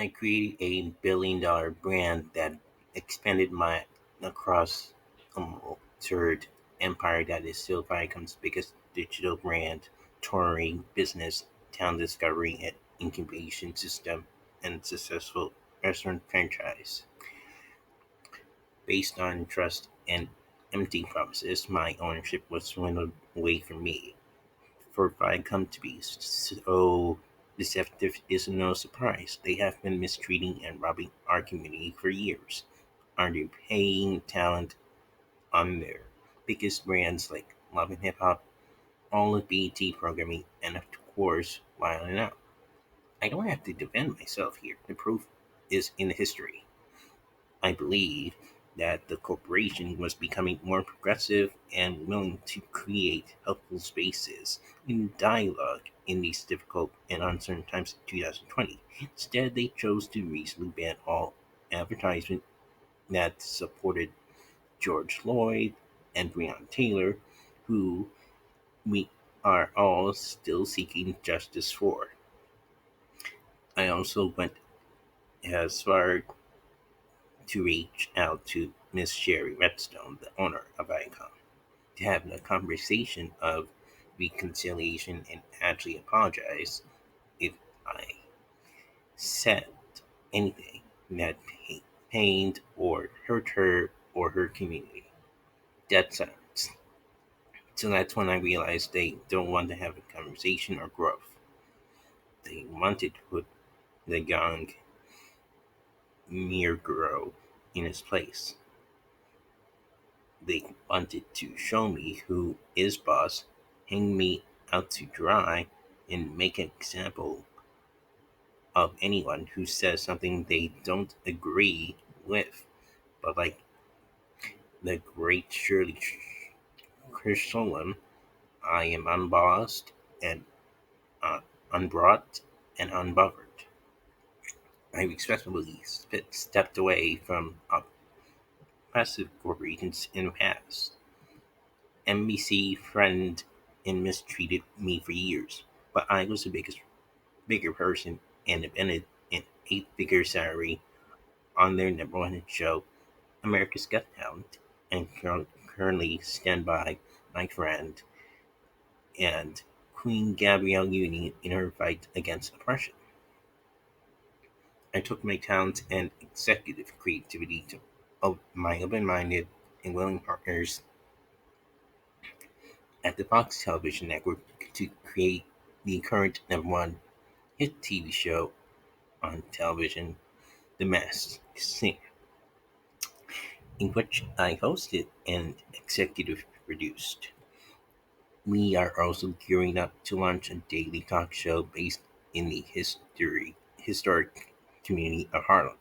I created a $1 billion brand that expanded my across third empire that is still Viacom's biggest digital brand, touring business, town discovery, and incubation system, and successful restaurant franchise. Based on trust and empty promises, my ownership was swindled away from me. For Viacom to be so deceptive is no surprise. They have been mistreating and robbing our community for years. Underpaying talent on their biggest brands like Love and Hip Hop, all of BET programming, and of course, Wild 'N Out. I don't have to defend myself here. The proof is in the history. I believe that the corporation was becoming more progressive and willing to create helpful spaces in dialogue in these difficult and uncertain times of 2020. Instead, they chose to recently ban all advertisement that supported George Floyd and Breonna Taylor, who we are all still seeking justice for. I also went as far to reach out to Miss Sherry Redstone, the owner of Viacom, to have a conversation of reconciliation and actually apologize if I said anything that pained or hurt her or her community. Dead silence. So that's when I realized they don't want to have a conversation or growth. They wanted to put the young mere girl in his place. They wanted to show me who is boss, hang me out to dry, and make an example of anyone who says something they don't agree with. But like the great Shirley Chisholm, I am unbossed and unbrought and unbothered. I respectfully stepped away from oppressive corporations in the past. NBC friend and mistreated me for years, but I was the bigger person and demanded an eight-figure salary on their number one show, America's Got Talent, and currently stand by my friend and Queen Gabrielle Union in her fight against oppression. I took my talent and executive creativity to my open-minded and willing partners at the Fox Television Network to create the current number one hit TV show on television, The Masked Singer, in which I hosted and executive produced. We are also gearing up to launch a daily talk show based in the historic community of Harlem,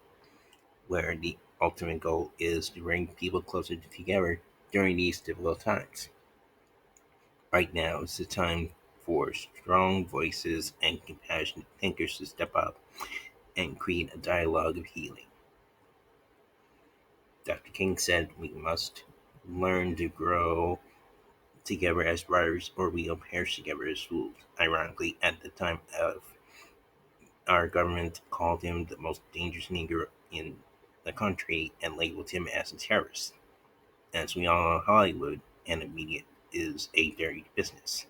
where the ultimate goal is to bring people closer together during these difficult times. Right now is the time for strong voices and compassionate thinkers to step up and create a dialogue of healing. Dr. King said we must learn to grow together as brothers or we'll perish together as fools. Ironically, at the time of our government called him the most dangerous nigger in the country and labeled him as a terrorist. As we all know, Hollywood and the media is a dirty business.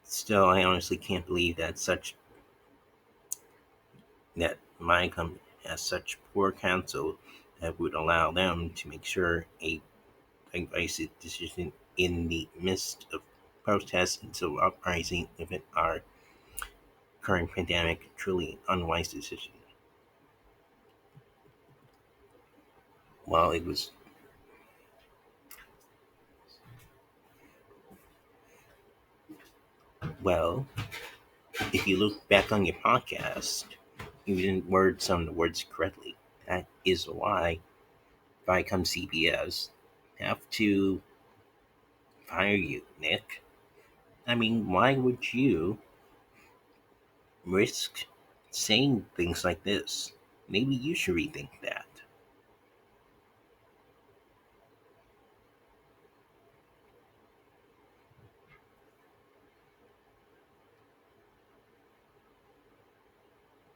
Still, I honestly can't believe that my company has such poor counsel that would allow them to make sure a divisive decision in the midst of protests and civil uprising within our current pandemic truly unwise decision. While it was well, if you look back on your podcast, you didn't word some of the words correctly. That is why ViacomCBS have to fire you, Nick. I mean, why would you risk saying things like this? Maybe you should rethink